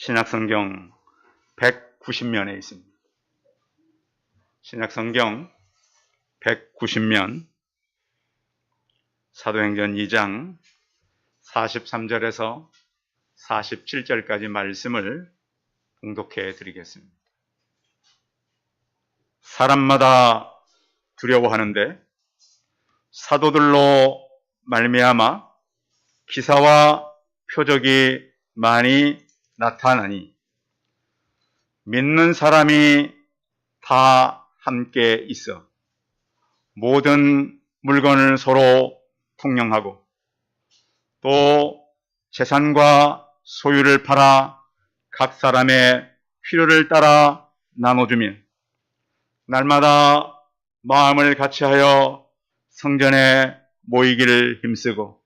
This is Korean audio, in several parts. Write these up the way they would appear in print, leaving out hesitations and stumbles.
신약성경 190면에 있습니다. 신약성경 190면 사도행전 2장 43절에서 47절까지 말씀을 봉독해 드리겠습니다. 사람마다 두려워하는데 사도들로 말미암아 기사와 표적이 많이 나타나니 믿는 사람이 다 함께 있어 모든 물건을 서로 통용하고 또 재산과 소유를 팔아 각 사람의 필요를 따라 나눠주며 날마다 마음을 같이하여 성전에 모이기를 힘쓰고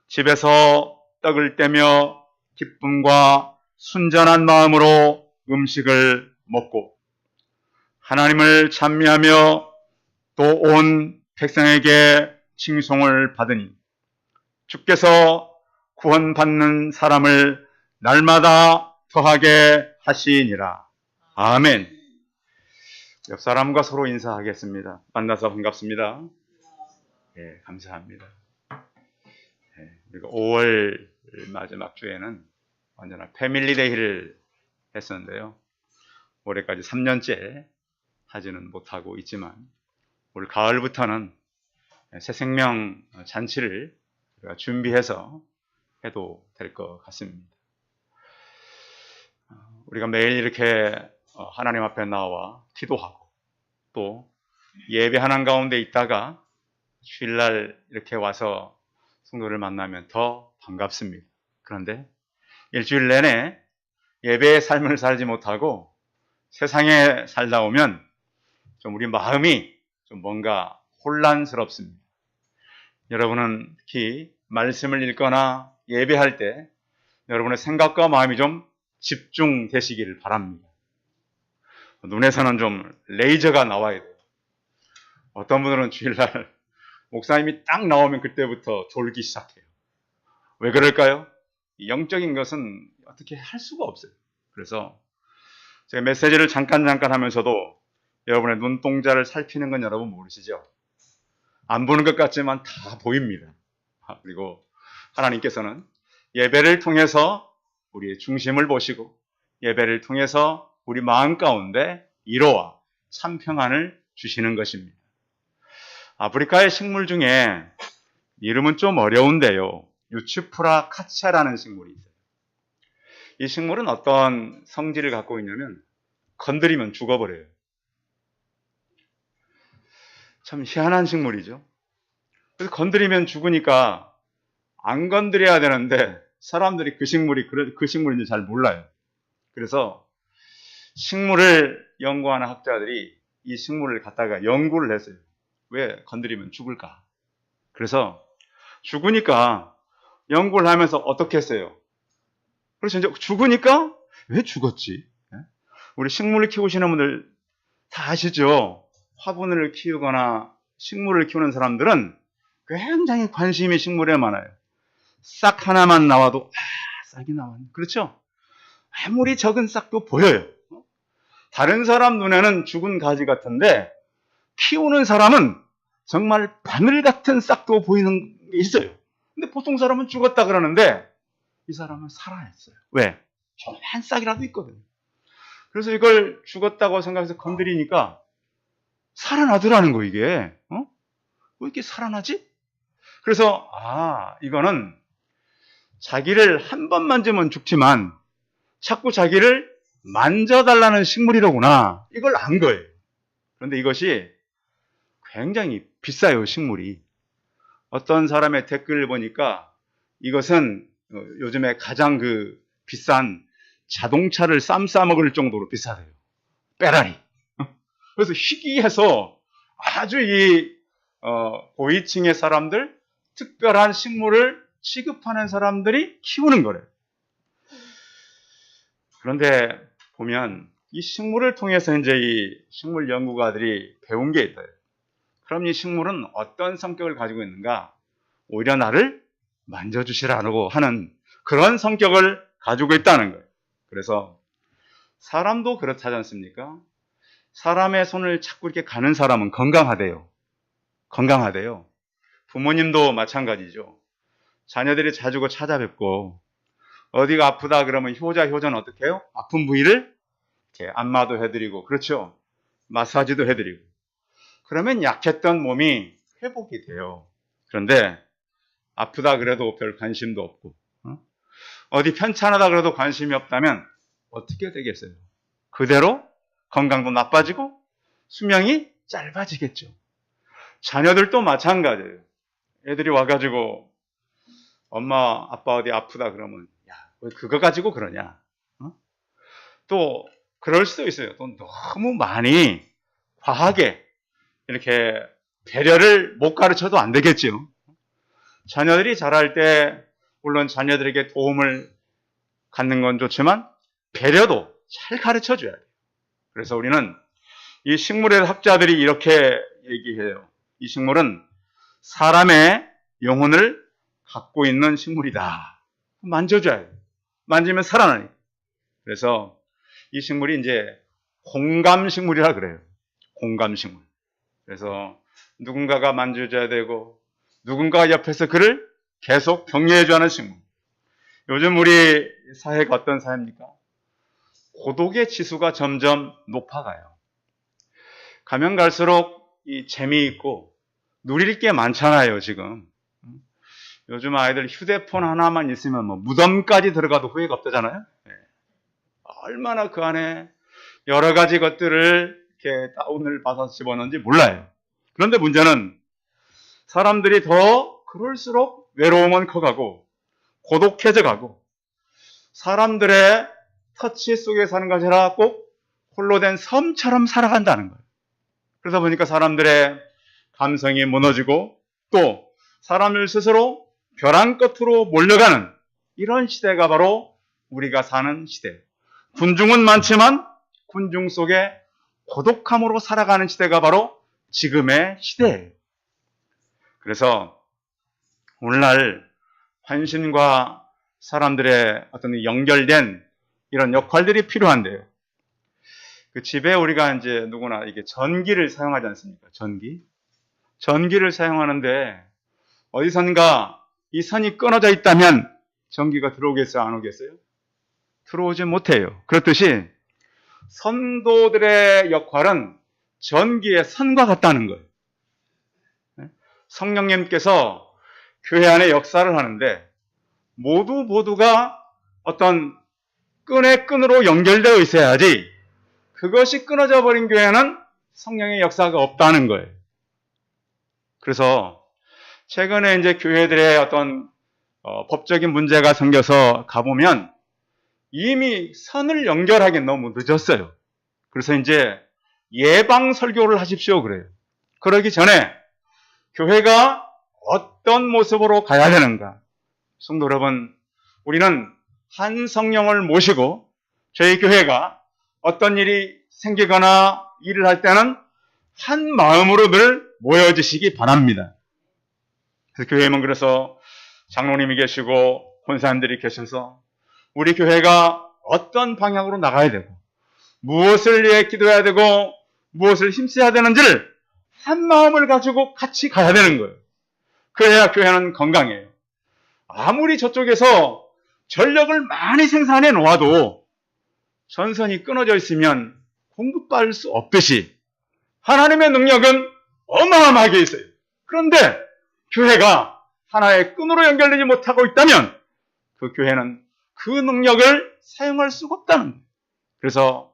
집에서 떡을 떼며 기쁨과 순전한 마음으로 음식을 먹고 하나님을 찬미하며 또 온 백성에게 칭송을 받으니 주께서 구원받는 사람을 날마다 더하게 하시니라. 아멘. 옆 사람과 서로 인사하겠습니다. 만나서 반갑습니다. 예, 감사합니다. 그리고 5월 마지막 주에는 완전한 패밀리데이를 했었는데요. 올해까지 3년째 하지는 못하고 있지만 올 가을부터는 새 생명 잔치를 우리가 준비해서 해도 될 것 같습니다. 우리가 매일 이렇게 하나님 앞에 나와 기도하고 또 예배하는 가운데 있다가 주일날 이렇게 와서 성도를 만나면 더 반갑습니다. 그런데 일주일 내내 예배의 삶을 살지 못하고 세상에 살다 오면 좀 우리 마음이 좀 뭔가 혼란스럽습니다. 여러분은 특히 말씀을 읽거나 예배할 때 여러분의 생각과 마음이 좀 집중되시기를 바랍니다. 눈에서는 좀 레이저가 나와야 돼요. 어떤 분들은 주일날 목사님이 딱 나오면 그때부터 졸기 시작해요. 왜 그럴까요? 영적인 것은 어떻게 할 수가 없어요. 그래서 제가 메시지를 잠깐 하면서도 여러분의 눈동자를 살피는 건 여러분 모르시죠? 안 보는 것 같지만 다 보입니다. 그리고 하나님께서는 예배를 통해서 우리의 중심을 보시고 예배를 통해서 우리 마음 가운데 위로와 참 평안을 주시는 것입니다. 아프리카의 식물 중에 이름은 좀 어려운데요. 유치프라 카차라는 식물이 있어요. 이 식물은 어떤 성질을 갖고 있냐면 건드리면 죽어버려요. 참 희한한 식물이죠. 그래서 건드리면 죽으니까 안 건드려야 되는데 사람들이 그 식물인지 잘 몰라요. 그래서 식물을 연구하는 학자들이 이 식물을 갖다가 연구를 했어요. 왜 건드리면 죽을까? 그래서 죽으니까 연구를 하면서 어떻게 했어요? 그래서 이제 죽으니까 왜 죽었지? 우리 식물을 키우시는 분들 다 아시죠? 화분을 키우거나 식물을 키우는 사람들은 굉장히 관심이 식물에 많아요. 싹 하나만 나와도 싹이 나왔네. 그렇죠? 아무리 적은 싹도 보여요. 다른 사람 눈에는 죽은 가지 같은데 키우는 사람은 정말 바늘 같은 싹도 보이는 게 있어요. 근데 보통 사람은 죽었다 그러는데 이 사람은 살아있어요. 왜? 조그만 싹이라도 있거든요. 그래서 이걸 죽었다고 생각해서 건드리니까 살아나더라는 거 이게. 왜 이렇게 살아나지? 그래서 이거는 자기를 한 번 만지면 죽지만 자꾸 자기를 만져달라는 식물이로구나. 이걸 안 거예요. 그런데 이것이 굉장히 비싸요, 식물이. 어떤 사람의 댓글을 보니까 이것은 요즘에 가장 비싼 자동차를 쌈 싸먹을 정도로 비싸대요. 페라리. 그래서 희귀해서 아주 고위층의 사람들, 특별한 식물을 취급하는 사람들이 키우는 거래요. 그런데 보면 이 식물을 통해서 이제 이 식물 연구가들이 배운 게 있어요. 그럼 이 식물은 어떤 성격을 가지고 있는가? 오히려 나를 만져주시라고 하는 그런 성격을 가지고 있다는 거예요. 그래서 사람도 그렇지 않습니까? 사람의 손을 잡고 이렇게 가는 사람은 건강하대요. 건강하대요. 부모님도 마찬가지죠. 자녀들이 자주 찾아뵙고 어디가 아프다 그러면 효자는 어떻게 해요? 아픈 부위를 이렇게 안마도 해드리고, 그렇죠? 마사지도 해드리고. 그러면 약했던 몸이 회복이 돼요. 그런데 아프다 그래도 별 관심도 없고, 어디 편찮하다 그래도 관심이 없다면 어떻게 되겠어요? 그대로 건강도 나빠지고 수명이 짧아지겠죠. 자녀들도 마찬가지예요. 애들이 와가지고 엄마 아빠 어디 아프다 그러면 야, 왜 그거 가지고 그러냐? 또 그럴 수도 있어요. 또 너무 많이 과하게 이렇게 배려를 못 가르쳐도 안 되겠죠. 자녀들이 자랄 때 물론 자녀들에게 도움을 갖는 건 좋지만 배려도 잘 가르쳐 줘야 돼요. 그래서 우리는 이 식물의 학자들이 이렇게 얘기해요. 이 식물은 사람의 영혼을 갖고 있는 식물이다. 만져줘야 돼요. 만지면 살아나니. 그래서 이 식물이 이제 공감식물이라 그래요. 공감식물. 그래서 누군가가 만져줘야 되고 누군가가 옆에서 그를 계속 격려해줘야 하는 식물. 요즘 우리 사회가 어떤 사회입니까? 고독의 지수가 점점 높아가요. 가면 갈수록 이 재미있고 누릴 게 많잖아요, 지금. 요즘 아이들 휴대폰 하나만 있으면 뭐 무덤까지 들어가도 후회가 없다잖아요. 네. 얼마나 그 안에 여러 가지 것들을 이렇게 다운을 받아서 집어넣는지 몰라요. 그런데 문제는 사람들이 더 그럴수록 외로움은 커가고 고독해져 가고 사람들의 터치 속에 사는 것이 아니라 꼭 홀로 된 섬처럼 살아간다는 거예요. 그러다 보니까 사람들의 감성이 무너지고 또 사람을 스스로 벼랑 끝으로 몰려가는 이런 시대가 바로 우리가 사는 시대. 군중은 많지만 군중 속에 고독함으로 살아가는 시대가 바로 지금의 시대예요. 그래서 오늘날 환신과 사람들의 어떤 연결된 이런 역할들이 필요한데요. 그 집에 우리가 이제 누구나 이게 전기를 사용하지 않습니까? 전기를 사용하는데 어디선가 이 선이 끊어져 있다면 전기가 들어오겠어요? 안 오겠어요? 들어오지 못해요. 그렇듯이 선도들의 역할은 전기의 선과 같다는 거예요. 성령님께서 교회 안에 역사를 하는데 모두가 어떤 끈으로 연결되어 있어야지 그것이 끊어져 버린 교회는 성령의 역사가 없다는 거예요. 그래서 최근에 이제 교회들의 어떤 법적인 문제가 생겨서 가보면 이미 선을 연결하기엔 너무 늦었어요. 그래서 이제 예방 설교를 하십시오 그래요. 그러기 전에 교회가 어떤 모습으로 가야 되는가. 성도 여러분, 우리는 한 성령을 모시고 저희 교회가 어떤 일이 생기거나 일을 할 때는 한 마음으로 늘 모여주시기 바랍니다. 그래서 교회는 그래서 장로님이 계시고 권사님들이 계셔서 우리 교회가 어떤 방향으로 나가야 되고 무엇을 위해 기도해야 되고 무엇을 힘써야 되는지를 한 마음을 가지고 같이 가야 되는 거예요. 그래야 교회는 건강해요. 아무리 저쪽에서 전력을 많이 생산해 놓아도 전선이 끊어져 있으면 공급받을 수 없듯이 하나님의 능력은 어마어마하게 있어요. 그런데 교회가 하나의 끈으로 연결되지 못하고 있다면 그 교회는 그 능력을 사용할 수가 없다는 거예요. 그래서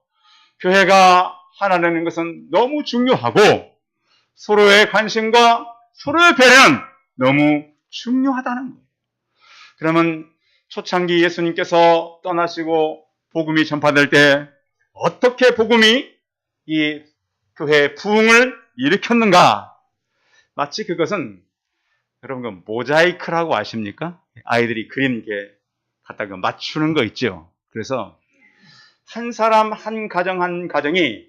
교회가 하나 되는 것은 너무 중요하고 서로의 관심과 서로의 배려는 너무 중요하다는 거예요. 그러면 초창기 예수님께서 떠나시고 복음이 전파될 때 어떻게 복음이 이 교회의 부흥을 일으켰는가? 마치 그것은 여러분 그 모자이크라고 아십니까? 아이들이 그림 이렇게 갖다가 맞추는 거 있죠. 그래서 한 사람 한 가정이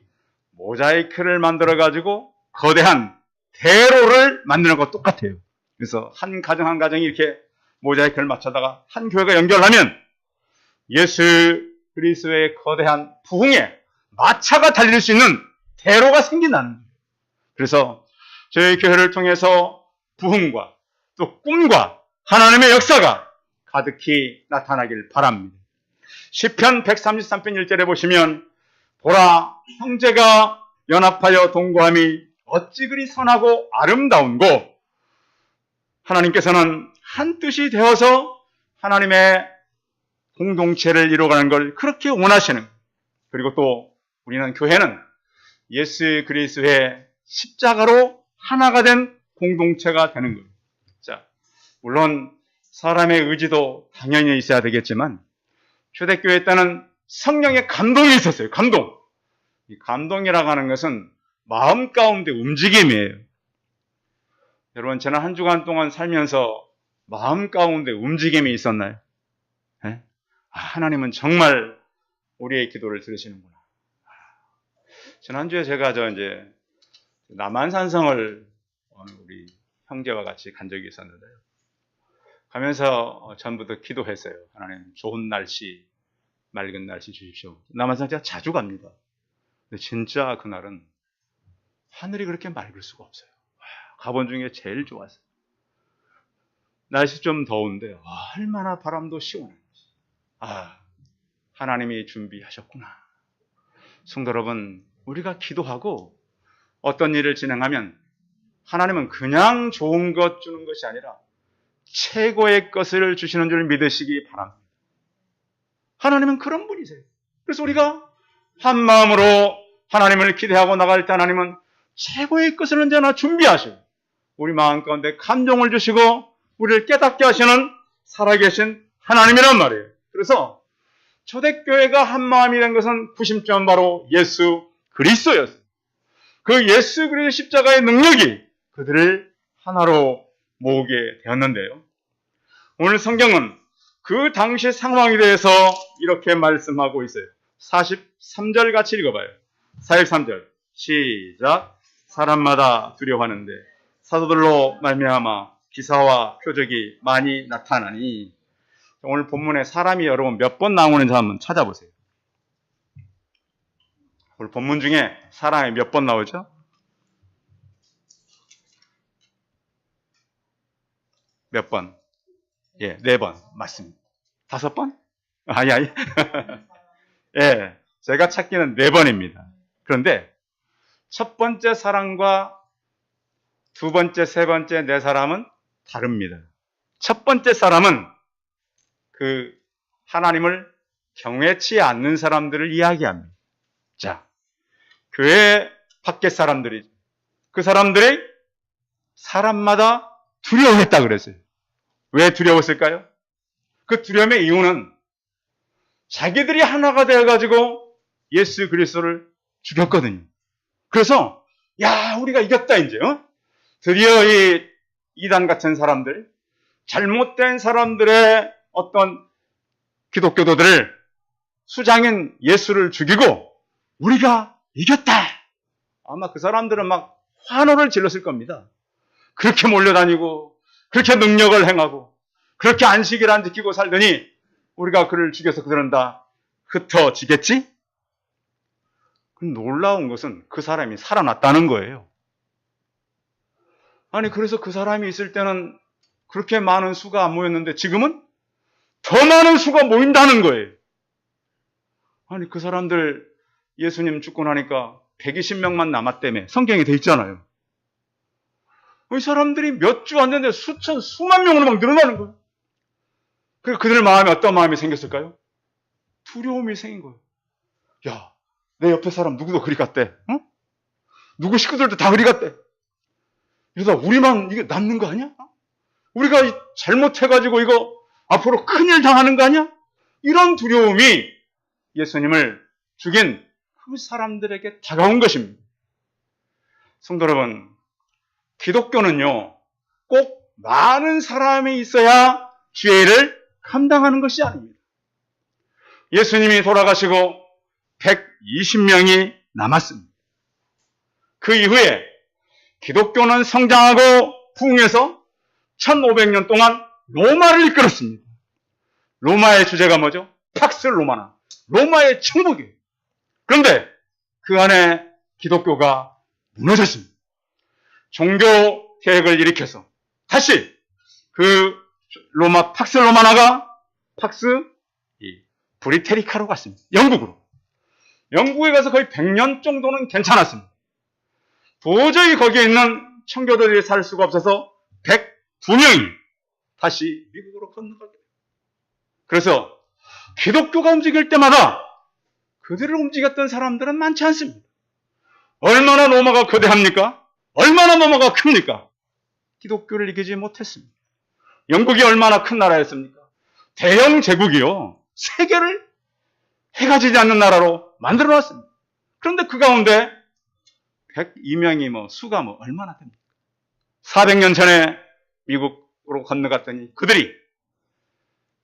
모자이크를 만들어 가지고 거대한 대로를 만드는 것 똑같아요. 그래서 한 가정이 이렇게 모자이크를 맞춰다가 한 교회가 연결하면 예수 그리스도의 거대한 부흥에 마차가 달릴 수 있는 대로가 생긴다는 거예요. 그래서 저희 교회를 통해서 부흥과 또 꿈과 하나님의 역사가 가득히 나타나길 바랍니다. 시편 133편 1절에 보시면 보라, 형제가 연합하여 동거함이 어찌 그리 선하고 아름다운고, 하나님께서는 한 뜻이 되어서 하나님의 공동체를 이루어가는 걸 그렇게 원하시는, 그리고 또 우리는 교회는 예수 그리스도의 십자가로 하나가 된 공동체가 되는 거예요. 자, 물론 사람의 의지도 당연히 있어야 되겠지만 초대교회 때는 성령의 감동이 있었어요. 감동. 이 감동이라고 하는 것은 마음 가운데 움직임이에요. 여러분, 저는 한 주간 동안 살면서 마음 가운데 움직임이 있었나요? 네? 하나님은 정말 우리의 기도를 들으시는구나. 지난주에 제가 이제 남한산성을 우리 형제와 같이 간 적이 있었는데요. 가면서 전부터 기도했어요. 하나님, 좋은 날씨, 맑은 날씨 주십시오. 남한산 제가 자주 갑니다. 근데 진짜 그날은 하늘이 그렇게 맑을 수가 없어요. 가본 중에 제일 좋았어요. 날씨 좀 더운데 얼마나 바람도 시원해요. 하나님이 준비하셨구나. 성도 여러분, 우리가 기도하고 어떤 일을 진행하면 하나님은 그냥 좋은 것 주는 것이 아니라 최고의 것을 주시는 줄 믿으시기 바랍니다. 하나님은 그런 분이세요. 그래서 우리가 한 마음으로 하나님을 기대하고 나갈 때 하나님은 최고의 것을 언제나 준비하시고 우리 마음 가운데 감동을 주시고 우리를 깨닫게 하시는 살아계신 하나님이란 말이에요. 그래서 초대교회가 한 마음이 된 것은 구심점 바로 예수 그리스도였어요. 그 예수 그리스도 십자가의 능력이 그들을 하나로 모으게 되었는데요. 오늘 성경은 그 당시 상황에 대해서 이렇게 말씀하고 있어요. 43절 같이 읽어봐요. 43절 시작. 사람마다 두려워하는데 사도들로 말미암아 기사와 표적이 많이 나타나니. 오늘 본문에 사람이 여러분 몇 번 나오는지 한번 찾아보세요. 오늘 본문 중에 사람이 몇 번 나오죠? 몇 번? 예, 4번. 맞습니다. 5번? 아니. 예, 제가 찾기는 4번입니다. 그런데 첫 번째 사람과 두 번째, 세 번째, 네 사람은 다릅니다. 첫 번째 사람은 그 하나님을 경외치 않는 사람들을 이야기합니다. 자, 교회 밖의 사람들이, 그 사람들이 사람마다 두려워했다 그랬어요. 왜 두려웠을까요? 그 두려움의 이유는 자기들이 하나가 되어가지고 예수 그리스도를 죽였거든요. 그래서 야, 우리가 이겼다 이제. 드디어 이 이단 같은 사람들, 잘못된 사람들의 어떤 기독교도들을, 수장인 예수를 죽이고 우리가 이겼다. 아마 그 사람들은 막 환호를 질렀을 겁니다. 그렇게 몰려다니고 그렇게 능력을 행하고 그렇게 안식일 안 지키고 살더니 우리가 그를 죽여서 그들은 다 흩어지겠지? 놀라운 것은 그 사람이 살아났다는 거예요. 아니, 그래서 그 사람이 있을 때는 그렇게 많은 수가 안 모였는데 지금은 더 많은 수가 모인다는 거예요. 아니, 그 사람들 예수님 죽고 나니까 120명만 남았다며 성경에 돼 있잖아요. 이 사람들이 몇 주 안 됐는데 수만 명으로 막 늘어나는 거예요. 그래서 그들 마음에 어떤 마음이 생겼을까요? 두려움이 생긴 거예요. 야, 내 옆에 사람 누구도 그리 갔대. 누구 식구들도 다 그리 갔대. 이러다 우리만 이게 남는 거 아니야? 우리가 잘못해가지고 이거 앞으로 큰일 당하는 거 아니야? 이런 두려움이 예수님을 죽인 그 사람들에게 다가온 것입니다. 성도 여러분, 기독교는요, 꼭 많은 사람이 있어야 죄를 감당하는 것이 아닙니다. 예수님이 돌아가시고 120명이 남았습니다. 그 이후에 기독교는 성장하고 부흥해서 1500년 동안 로마를 이끌었습니다. 로마의 주제가 뭐죠? 팍스 로마나. 로마의 천국이에요. 그런데 그 안에 기독교가 무너졌습니다. 종교 개혁을 일으켜서 다시 그 로마 팍스 로마나가 팍스 브리테리카로 갔습니다. 영국으로. 영국에 가서 거의 100년 정도는 괜찮았습니다. 도저히 거기에 있는 청교도들이 살 수가 없어서 102명이 다시 미국으로 건너가게 돼요. 그래서 기독교가 움직일 때마다 그들을 움직였던 사람들은 많지 않습니다. 얼마나 로마가 거대합니까? 얼마나 로마가 큽니까? 기독교를 이기지 못했습니다. 영국이 얼마나 큰 나라였습니까? 대영 제국이요. 세계를 해가 지지 않는 나라로 만들어놨습니다. 그런데 그 가운데 102명이 수가 얼마나 됩니까? 400년 전에 미국으로 건너갔더니 그들이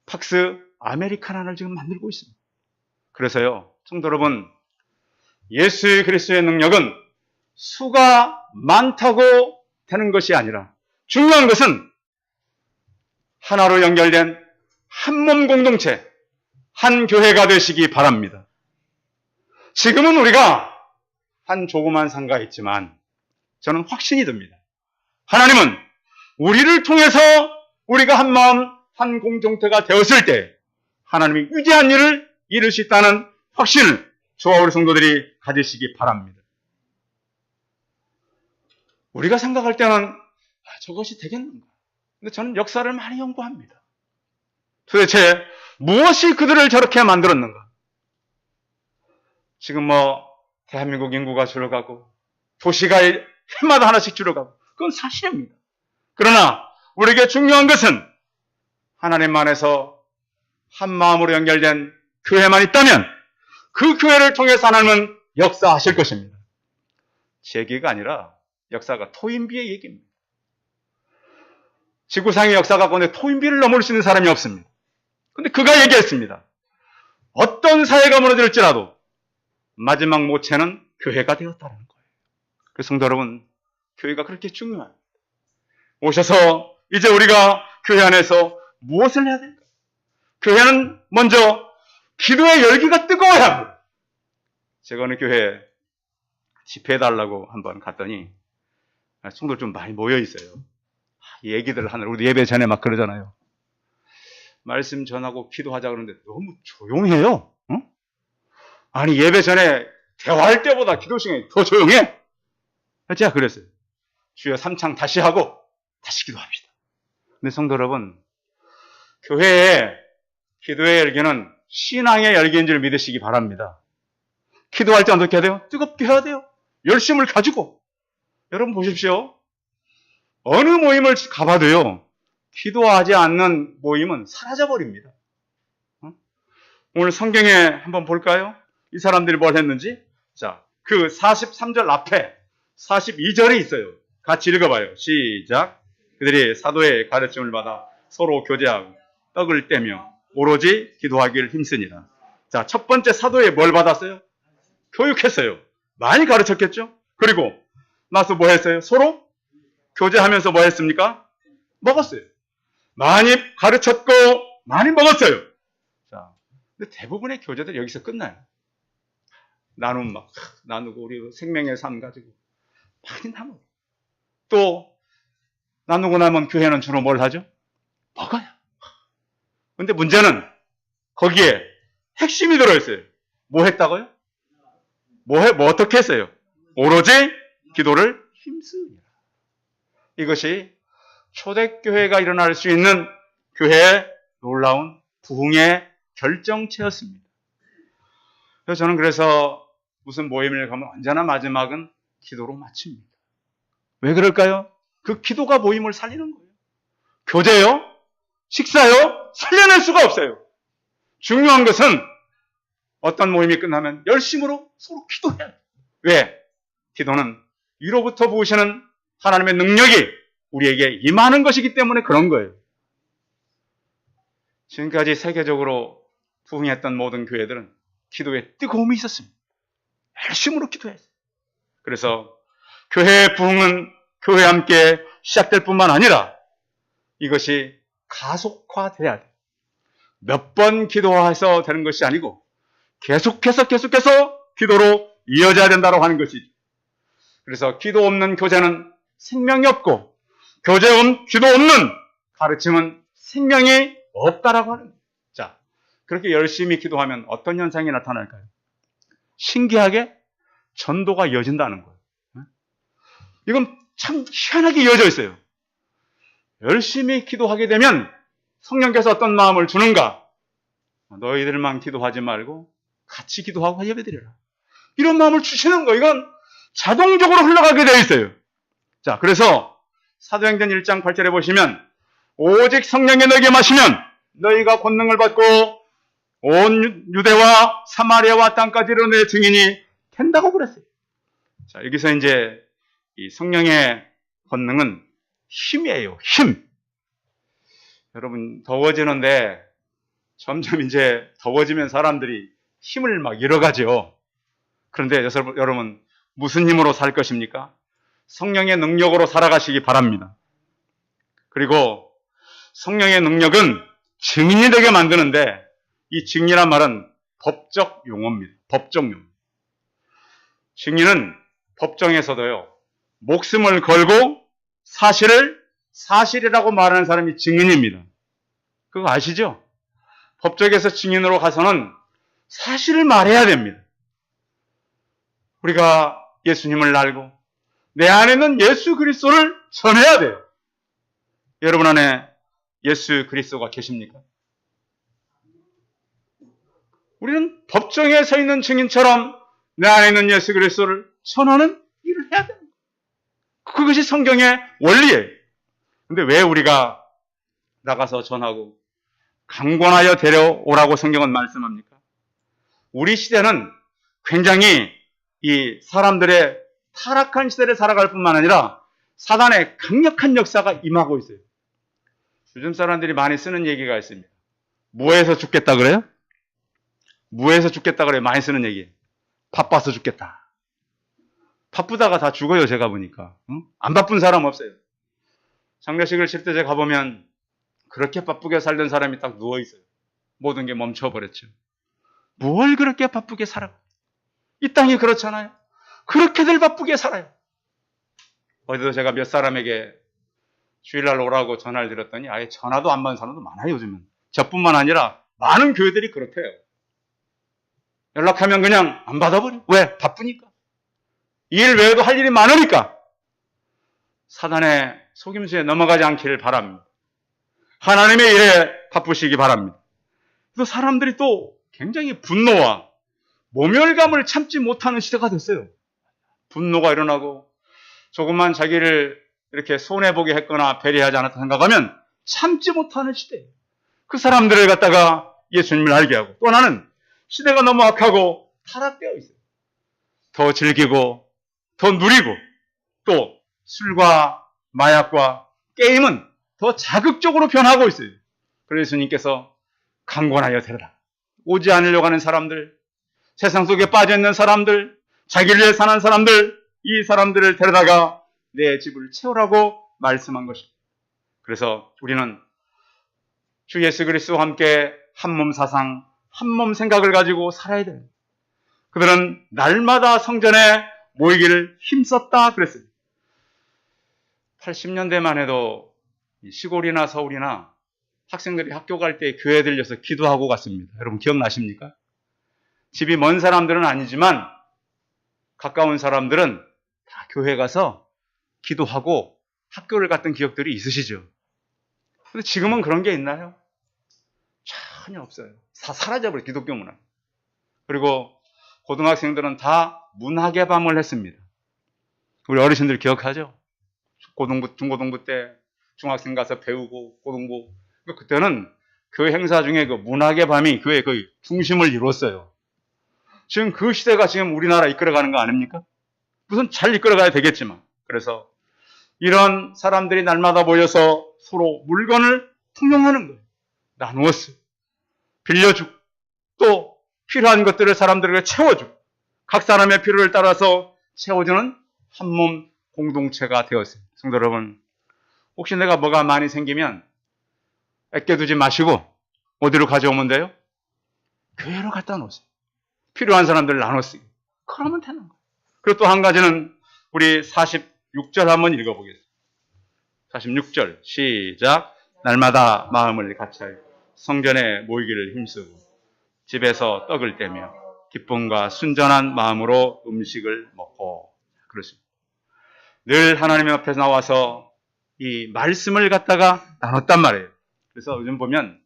팍스 아메리카나를 지금 만들고 있습니다. 그래서요, 성도 여러분, 예수 그리스도의 능력은 수가 많다고 되는 것이 아니라 중요한 것은 하나로 연결된 한 몸 공동체, 한 교회가 되시기 바랍니다. 지금은 우리가 한 조그만 상가에 있지만 저는 확신이 듭니다. 하나님은 우리를 통해서 우리가 한 마음, 한 공동체가 되었을 때 하나님이 위대한 일을 이룰 수 있다는 확신을 저와 우리 성도들이 가지시기 바랍니다. 우리가 생각할 때는 저것이 되겠는가? 근데 저는 역사를 많이 연구합니다. 도대체 무엇이 그들을 저렇게 만들었는가? 지금 대한민국 인구가 줄어가고 도시가 해마다 하나씩 줄어가고 그건 사실입니다. 그러나 우리에게 중요한 것은 하나님 안에서 한 마음으로 연결된 교회만 있다면 그 교회를 통해서 하나님은 역사하실 것입니다. 제 얘기가 아니라 역사가 토인비의 얘기입니다. 지구상의 역사 가운데 토인비를 넘을 수 있는 사람이 없습니다. 근데 그가 얘기했습니다. 어떤 사회가 무너질지라도 마지막 모체는 교회가 되었다는 거예요. 그래서 성도 여러분, 교회가 그렇게 중요합니다. 오셔서 이제 우리가 교회 안에서 무엇을 해야 될까? 교회는 먼저 기도의 열기가 뜨거워야 합니다. 제가 어느 교회 집회해달라고 한번 갔더니 성도들 좀 많이 모여 있어요. 얘기들 하느라 우리 예배 전에 막 그러잖아요. 말씀 전하고 기도하자 그러는데 너무 조용해요. 응? 아니 예배 전에 대화할 때보다 기도 시간이 더 조용해? 제가 그랬어요. 주여 3창 다시 하고 다시 기도합시다. 근데 성도 여러분, 교회의 기도의 열기는 신앙의 열기인 줄 믿으시기 바랍니다. 기도할 때 어떻게 해야 돼요? 뜨겁게 해야 돼요. 열심을 가지고. 여러분 보십시오. 어느 모임을 가봐도요, 기도하지 않는 모임은 사라져버립니다. 오늘 성경에 한번 볼까요? 이 사람들이 뭘 했는지? 자, 그 43절 앞에 42절이 있어요. 같이 읽어봐요. 시작. 그들이 사도의 가르침을 받아 서로 교제하고 떡을 떼며 오로지 기도하기를 힘쓰니라. 자, 첫 번째 사도에 뭘 받았어요? 교육했어요. 많이 가르쳤겠죠? 그리고 나서 뭐 했어요? 서로 교제하면서 뭐 했습니까? 먹었어요. 많이 가르쳤고 많이 먹었어요. 자, 근데 대부분의 교제들이 여기서 끝나요. 나눔 막 나누고 우리 생명의 삶 가지고 많이 나누고 또 나누고 나면 교회는 주로 뭘 하죠? 먹어요. 근데 문제는 거기에 핵심이 들어있어요. 뭐 했다고요? 뭐 어떻게 했어요? 오로지 기도를 힘쓰니라. 이것이 초대교회가 일어날 수 있는 교회의 놀라운 부흥의 결정체였습니다. 그래서 저는 무슨 모임을 가면 언제나 마지막은 기도로 마칩니다. 왜 그럴까요? 그 기도가 모임을 살리는 거예요. 교제요? 식사요? 살려낼 수가 없어요. 중요한 것은 어떤 모임이 끝나면 열심으로 서로 기도해야 돼요. 왜? 기도는 위로부터 부으시는 하나님의 능력이 우리에게 임하는 것이기 때문에 그런 거예요. 지금까지 세계적으로 부흥했던 모든 교회들은 기도에 뜨거움이 있었습니다. 열심으로 기도했어요. 그래서 교회의 부흥은 교회와 함께 시작될 뿐만 아니라 이것이 가속화돼야 돼요. 몇 번 기도해서 되는 것이 아니고 계속해서 기도로 이어져야 된다고 하는 것이죠. 그래서 기도 없는 교제는 생명이 없고 기도 없는 가르침은 생명이 없다라고 하는 거예요. 자, 그렇게 열심히 기도하면 어떤 현상이 나타날까요? 신기하게 전도가 이어진다는 거예요. 이건 참 희한하게 이어져 있어요. 열심히 기도하게 되면 성령께서 어떤 마음을 주는가? 너희들만 기도하지 말고 같이 기도하고 예배드려라. 이런 마음을 주시는 거, 이건 자동적으로 흘러가게 되어 있어요. 자, 그래서 사도행전 1장 8절에 보시면 오직 성령이 너에게 마시면 너희가 권능을 받고 온 유대와 사마리아와 땅까지로 내 증인이 된다고 그랬어요. 자, 여기서 이제 이 성령의 권능은 힘이에요. 힘. 여러분, 더워지는데 점점 이제 더워지면 사람들이 힘을 막 잃어가죠. 그런데 여러분, 무슨 힘으로 살 것입니까? 성령의 능력으로 살아가시기 바랍니다. 그리고 성령의 능력은 증인이 되게 만드는데, 이 증인이란 말은 법적 용어입니다. 법적 용어. 증인은 법정에서도요, 목숨을 걸고 사실을 사실이라고 말하는 사람이 증인입니다. 그거 아시죠? 법정에서 증인으로 가서는 사실을 말해야 됩니다. 우리가 예수님을 알고 내 안에는 예수 그리스도를 전해야 돼요. 여러분 안에 예수 그리스도가 계십니까? 우리는 법정에 서 있는 증인처럼 내 안에 있는 예수 그리스도를 전하는 일을 해야 됩니다. 그것이 성경의 원리예요. 근데 왜 우리가 나가서 전하고 강권하여 데려오라고 성경은 말씀합니까? 우리 시대는 굉장히 이 사람들의 타락한 시대를 살아갈 뿐만 아니라 사단의 강력한 역사가 임하고 있어요. 요즘 사람들이 많이 쓰는 얘기가 있습니다. 무에서 죽겠다 그래요? 무에서 죽겠다 그래요. 많이 쓰는 얘기. 바빠서 죽겠다. 바쁘다가 다 죽어요, 제가 보니까. 응? 안 바쁜 사람 없어요. 장례식을 칠 때 제가 가보면 그렇게 바쁘게 살던 사람이 딱 누워있어요. 모든 게 멈춰버렸죠. 뭘 그렇게 바쁘게 살아? 이 땅이 그렇잖아요. 그렇게들 바쁘게 살아요. 어제도 제가 몇 사람에게 주일날 오라고 전화를 드렸더니 아예 전화도 안 받는 사람도 많아요, 요즘은. 저뿐만 아니라 많은 교회들이 그렇대요. 연락하면 그냥 안 받아버려. 왜? 바쁘니까. 일 외에도 할 일이 많으니까. 사단의 속임수에 넘어가지 않기를 바랍니다. 하나님의 일에 바쁘시기 바랍니다. 또 사람들이 또 굉장히 분노와 모멸감을 참지 못하는 시대가 됐어요. 분노가 일어나고 조금만 자기를 이렇게 손해보게 했거나 배려하지 않았다 생각하면 참지 못하는 시대예요. 그 사람들을 갖다가 예수님을 알게 하고, 또 하나는 시대가 너무 악하고 타락되어 있어요. 더 즐기고 더 누리고 또 술과 마약과 게임은 더 자극적으로 변하고 있어요. 그래서 예수님께서 강권하여 데려라. 오지 않으려고 하는 사람들, 세상 속에 빠져있는 사람들, 자기를 위해 사는 사람들, 이 사람들을 데려다가 내 집을 채우라고 말씀한 것입니다. 그래서 우리는 주 예수 그리스도와 함께 한몸 사상, 한몸 생각을 가지고 살아야 됩니다. 그들은 날마다 성전에 모이기를 힘썼다 그랬어요. 80년대만 해도 시골이나 서울이나 학생들이 학교 갈 때 교회 들려서 기도하고 갔습니다. 여러분 기억나십니까? 집이 먼 사람들은 아니지만 가까운 사람들은 다 교회 가서 기도하고 학교를 갔던 기억들이 있으시죠? 근데 지금은 그런 게 있나요? 전혀 없어요. 다 사라져버려요, 기독교 문화. 그리고 고등학생들은 다 문학의 밤을 했습니다. 우리 어르신들 기억하죠? 중고등부 때 중학생 가서 배우고 고등부. 그때는 교회 행사 중에 그 문학의 밤이 교회의 거의 중심을 이뤘어요. 지금 그 시대가 지금 우리나라 이끌어가는 거 아닙니까? 무슨 잘 이끌어가야 되겠지만. 그래서 이런 사람들이 날마다 모여서 서로 물건을 통용하는 거예요. 나누었어요. 빌려주고 또 필요한 것들을 사람들에게 채워주고 각 사람의 필요를 따라서 채워주는 한몸 공동체가 되었어요. 성도 여러분, 혹시 내가 뭐가 많이 생기면 아껴두지 마시고 어디로 가져오면 돼요? 교회로 갖다 놓으세요. 필요한 사람들 나눠 쓰기. 그러면 되는 거예요. 그리고 또 한 가지는 우리 46절 한번 읽어보겠습니다. 46절 시작. 날마다 마음을 같이하여 성전에 모이기를 힘쓰고 집에서 떡을 떼며 기쁨과 순전한 마음으로 음식을 먹고. 그렇습니다. 늘 하나님 앞에 나와서 이 말씀을 갖다가 나눴단 말이에요. 그래서 요즘 보면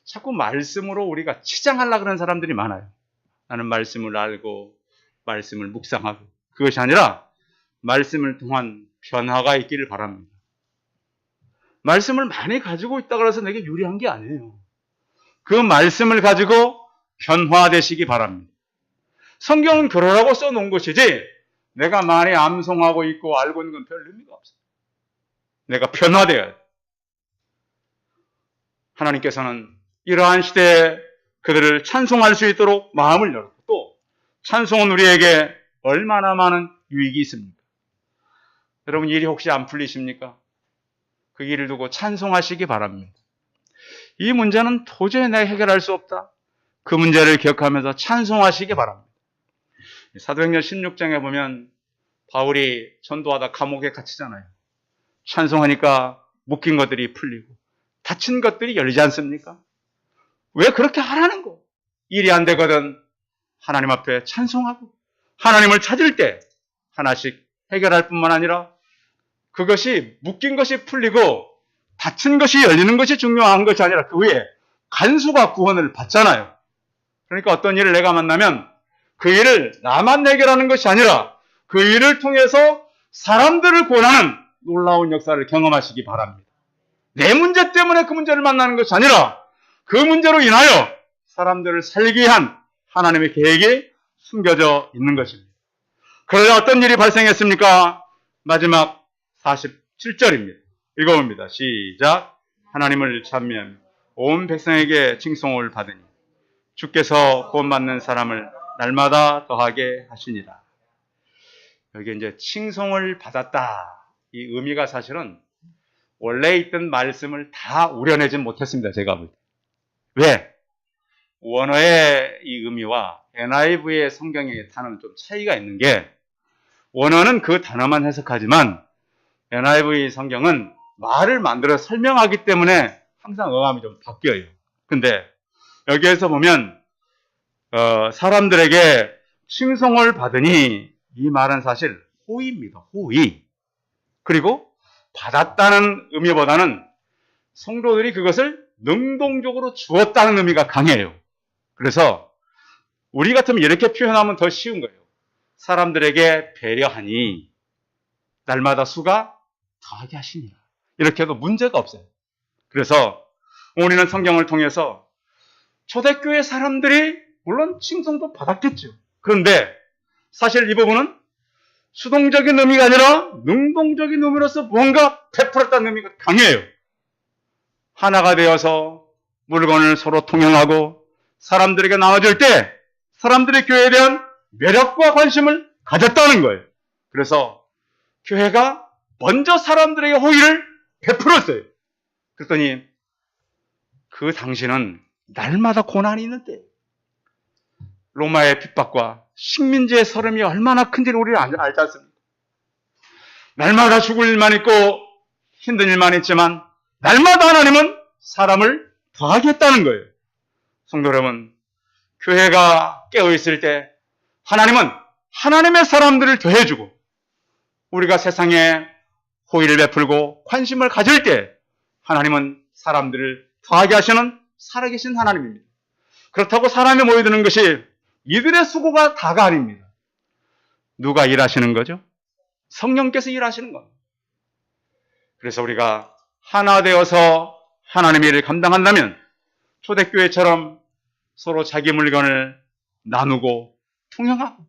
자꾸 말씀으로 우리가 치장하려고 그러는 사람들이 많아요. 나는 말씀을 알고 말씀을 묵상하고. 그것이 아니라 말씀을 통한 변화가 있기를 바랍니다. 말씀을 많이 가지고 있다고 해서 내게 유리한 게 아니에요. 그 말씀을 가지고 변화되시기 바랍니다. 성경은 그러라고 써놓은 것이지 내가 많이 암송하고 있고 알고 있는 건 별 의미가 없어요. 내가 변화되어야 돼. 하나님께서는 이러한 시대에 그들을 찬송할 수 있도록 마음을 열고, 또 찬송은 우리에게 얼마나 많은 유익이 있습니까? 여러분, 일이 혹시 안 풀리십니까? 그 일을 두고 찬송하시기 바랍니다. 이 문제는 도저히 내가 해결할 수 없다. 그 문제를 기억하면서 찬송하시기 바랍니다. 사도행전 16장에 보면 바울이 전도하다 감옥에 갇히잖아요. 찬송하니까 묶인 것들이 풀리고 닫힌 것들이 열리지 않습니까? 왜 그렇게 하라는 거? 일이 안 되거든 하나님 앞에 찬송하고 하나님을 찾을 때 하나씩 해결할 뿐만 아니라 그것이 묶인 것이 풀리고 닫힌 것이 열리는 것이 중요한 것이 아니라 그 위에 간수가 구원을 받잖아요. 그러니까 어떤 일을 내가 만나면 그 일을 나만 해결하는 것이 아니라 그 일을 통해서 사람들을 구원하는 놀라운 역사를 경험하시기 바랍니다. 내 문제 때문에 그 문제를 만나는 것이 아니라 그 문제로 인하여 사람들을 살기 위한 하나님의 계획이 숨겨져 있는 것입니다. 그러자 어떤 일이 발생했습니까? 마지막 47절입니다. 읽어봅니다. 시작. 하나님을 찬미하며 온 백성에게 칭송을 받으니 주께서 구원받는 사람을 날마다 더하게 하시니라. 여기 이제 칭송을 받았다. 이 의미가 사실은 원래 있던 말씀을 다 우려내지 못했습니다. 제가 볼 때. 왜? 원어의 이 의미와 NIV의 성경의 단어는 좀 차이가 있는 게, 원어는 그 단어만 해석하지만 NIV 성경은 말을 만들어 설명하기 때문에 항상 어감이 좀 바뀌어요. 근데 여기에서 보면 사람들에게 칭송을 받으니, 이 말은 사실 호의입니다. 호의. 그리고 받았다는 의미보다는 성도들이 그것을 능동적으로 주었다는 의미가 강해요. 그래서 우리 같으면 이렇게 표현하면 더 쉬운 거예요. 사람들에게 배려하니 날마다 수가 더하게 하시니라. 이렇게 해도 문제가 없어요. 그래서 우리는 성경을 통해서 초대교회 사람들이 물론 칭송도 받았겠죠. 그런데 사실 이 부분은 수동적인 의미가 아니라 능동적인 의미로서 뭔가 베풀었다는 의미가 강해요. 하나가 되어서 물건을 서로 통용하고 사람들에게 나눠줄 때 사람들의 교회에 대한 매력과 관심을 가졌다는 거예요. 그래서 교회가 먼저 사람들에게 호의를 베풀었어요. 그랬더니 그 당시는 날마다 고난이 있는데, 로마의 핍박과 식민지의 서름이 얼마나 큰지를 우리는 알지 않습니까? 날마다 죽을 일만 있고 힘든 일만 있지만 날마다 하나님은 사람을 더하겠다는 거예요. 성도 여러분, 교회가 깨어있을 때 하나님은 하나님의 사람들을 더해주고, 우리가 세상에 호의를 베풀고 관심을 가질 때 하나님은 사람들을 더하게 하시는 살아계신 하나님입니다. 그렇다고 사람이 모여드는 것이 이들의 수고가 다가 아닙니다. 누가 일하시는 거죠? 성령께서 일하시는 겁니다. 그래서 우리가 하나 되어서 하나님의 일을 감당한다면 초대교회처럼 서로 자기 물건을 나누고 통용하고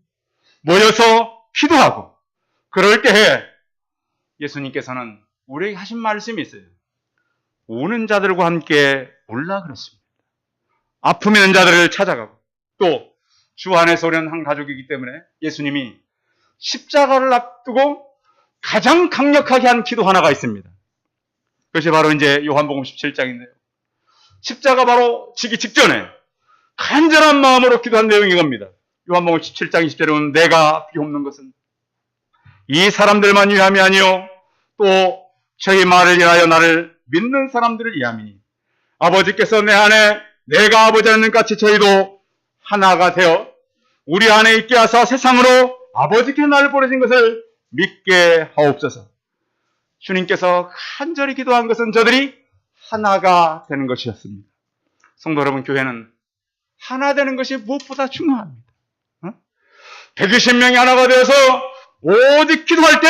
모여서 기도하고, 그럴 때에 예수님께서는 우리에게 하신 말씀이 있어요. 우는 자들과 함께 울라 그랬습니다. 아픔 있는 자들을 찾아가고, 또 주 안에서 오는 한 가족이기 때문에 예수님이 십자가를 앞두고 가장 강력하게 한 기도 하나가 있습니다. 그것이 바로 이제 요한복음 17장인데요. 십자가 바로 지기 직전에 간절한 마음으로 기도한 내용이 겁니다. 요한복음 17장 20절에 보면 내가 비옵는 것은 이 사람들만 위함이 아니요 또 저희 말을 인하여 나를 믿는 사람들을 위함이니 아버지께서 내 안에 내가 아버지 안에 있는 같이 저희도 하나가 되어 우리 안에 있게 하사 세상으로 아버지께서 나를 보내신 것을 믿게 하옵소서. 주님께서 간절히 기도한 것은 저들이 하나가 되는 것이었습니다. 성도 여러분, 교회는 하나 되는 것이 무엇보다 중요합니다. 120명이 하나가 되어서 오직 기도할 때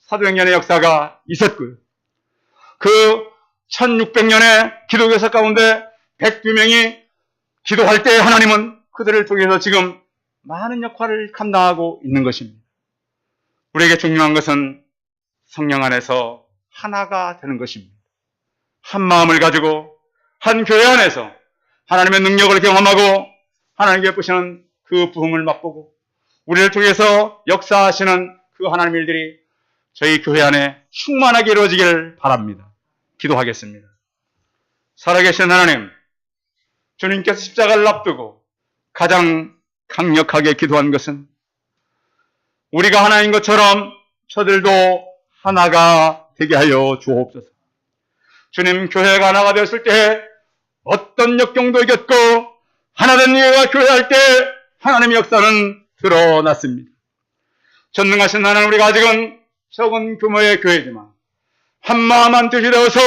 사도행전의 역사가 있었고요. 그 1600년의 기독교사 가운데 102명이 기도할 때 하나님은 그들을 통해서 지금 많은 역할을 감당하고 있는 것입니다. 우리에게 중요한 것은 성령 안에서 하나가 되는 것입니다. 한 마음을 가지고 한 교회 안에서 하나님의 능력을 경험하고 하나님께 베푸시는 그 부흥을 맛보고 우리를 통해서 역사하시는 그 하나님 일들이 저희 교회 안에 충만하게 이루어지기를 바랍니다. 기도하겠습니다. 살아계신 하나님, 주님께서 십자가를 앞두고 가장 강력하게 기도한 것은 우리가 하나인 것처럼 저들도 하나가 되게 하여 주옵소서. 주님, 교회가 하나가 되었을 때 어떤 역경도 이겼고 하나된 교회가 교회할 때 하나님의 역사는 드러났습니다. 전능하신 하나님, 우리가 아직은 적은 규모의 교회지만 한 마음 한 뜻이 되어서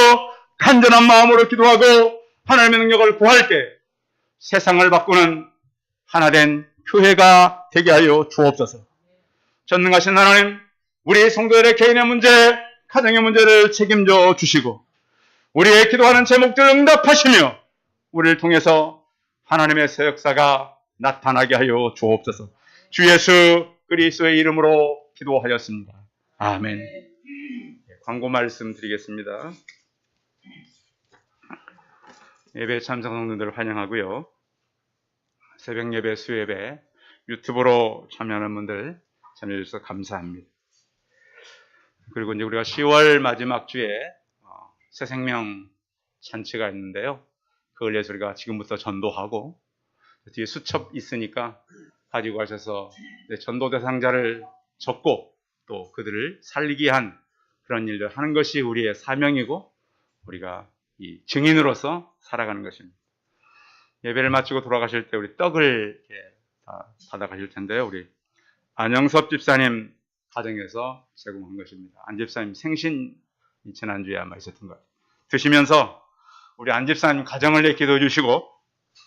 간절한 마음으로 기도하고 하나님의 능력을 구할 때 세상을 바꾸는 하나된 교회가 되게 하여 주옵소서. 전능하신 하나님, 우리 성도들의 개인의 문제, 가정의 문제를 책임져 주시고 우리의 기도하는 제목들을 응답하시며 우리를 통해서 하나님의 새 역사가 나타나게 하여 주옵소서. 주 예수 그리스도의 이름으로 기도하였습니다. 아멘. 광고 말씀 드리겠습니다. 예배 참석 성도들을 환영하고요. 새벽 예배, 수예배, 유튜브로 참여하는 분들 참여해 주셔서 감사합니다. 그리고 이제 우리가 10월 마지막 주에 새 생명 잔치가 있는데요. 그걸 위해서 우리가 지금부터 전도하고 뒤에 수첩 있으니까 가지고 가셔서 전도 대상자를 적고 또 그들을 살리게 한 그런 일을 하는 것이 우리의 사명이고 우리가 이 증인으로서 살아가는 것입니다. 예배를 마치고 돌아가실 때 우리 떡을 이렇게 다 받아가실 텐데요. 우리 안영섭 집사님 가정에서 제공한 것입니다. 안 집사님 생신 지난주에 아마 있었던 것 같아요. 드시면서 우리 안 집사님 가정을 위해 기도해 주시고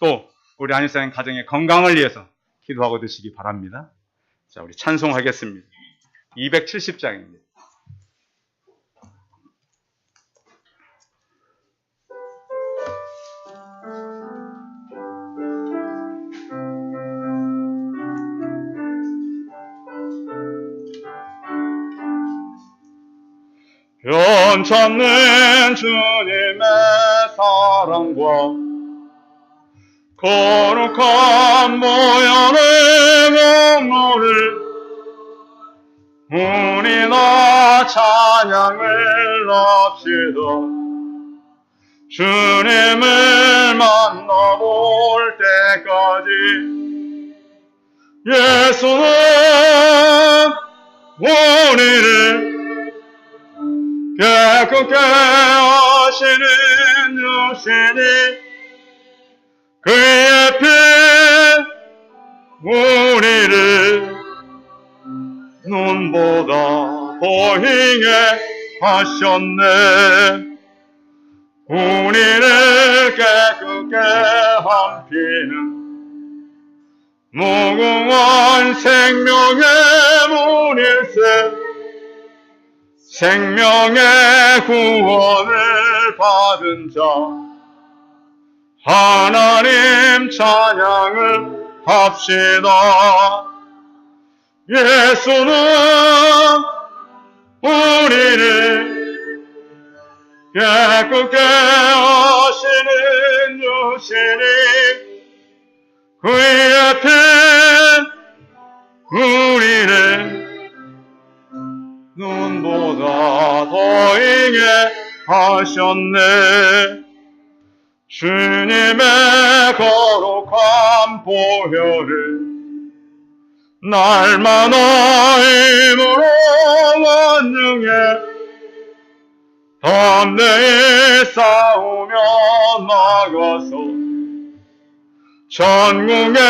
또 우리 안 집사님 가정의 건강을 위해서 기도하고 드시기 바랍니다. 자, 우리 찬송하겠습니다. 270장입니다. 변찮는 주님의 사랑과 거룩한 모양의 공로를 우리나 찬양을 합시다. 주님을 만나볼 때까지 예수는 우리를 깨끗게 하시는 주시니 그의 피 우리를 눈보다 보이게 하셨네. 우리를 깨끗게 한 피는 무궁한 생명의 문일세. 생명의 구원을 받은 자 하나님 찬양을 합시다. 예수는 우리를 깨끗게 하시는 주시니 그의 피 우리를 눈보다 더이게 하셨네. 주님의 거룩한 보혈을 날마다 힘으로 완중해 담대히 싸우며 나가서 천국에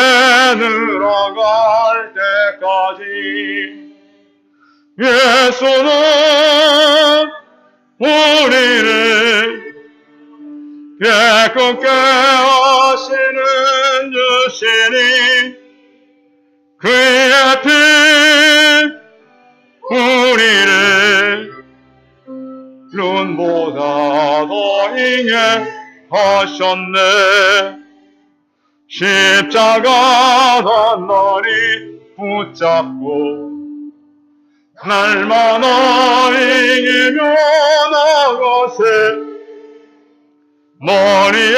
들어갈 때까지 예수는 우리를 깨끗게 하시는 주시니 그의 피 우리를 눈보다 더 ing에 하셨네. 십자가 단단히 붙잡고 날마다 이기며 나가세. 머리에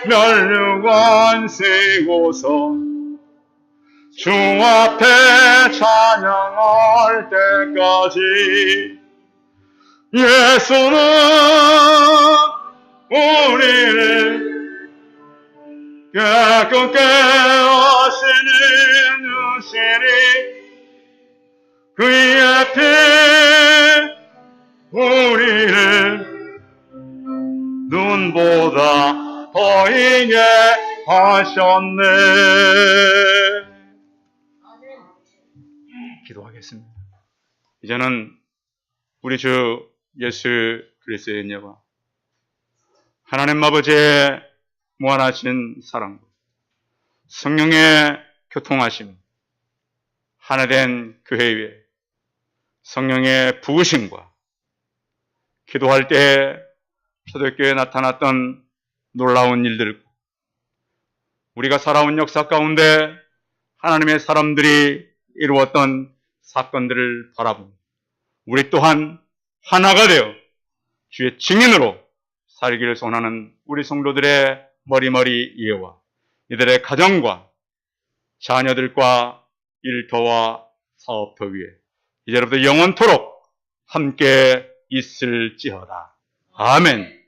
면류관 세고서 주 앞에 찬양할 때까지 예수는 우리를 깨끗게 하시는 주시니 그의 피 우리를 눈보다 더 ing에 하셨네. 기도하겠습니다. 이제는 우리 주 예수 그리스도의 은혜와 하나님 아버지의 무한하신 사랑, 성령의 교통하심, 하나된 교회의 성령의 부으심과 기도할 때 초대교회에 나타났던 놀라운 일들, 우리가 살아온 역사 가운데 하나님의 사람들이 이루었던 사건들을 바라보고 우리 또한 하나가 되어 주의 증인으로 살기를 소원하는 우리 성도들의 머리머리 이해와 이들의 가정과 자녀들과 일터와 사업터 위에 이제로부터 영원토록 함께 있을지어다. 아멘.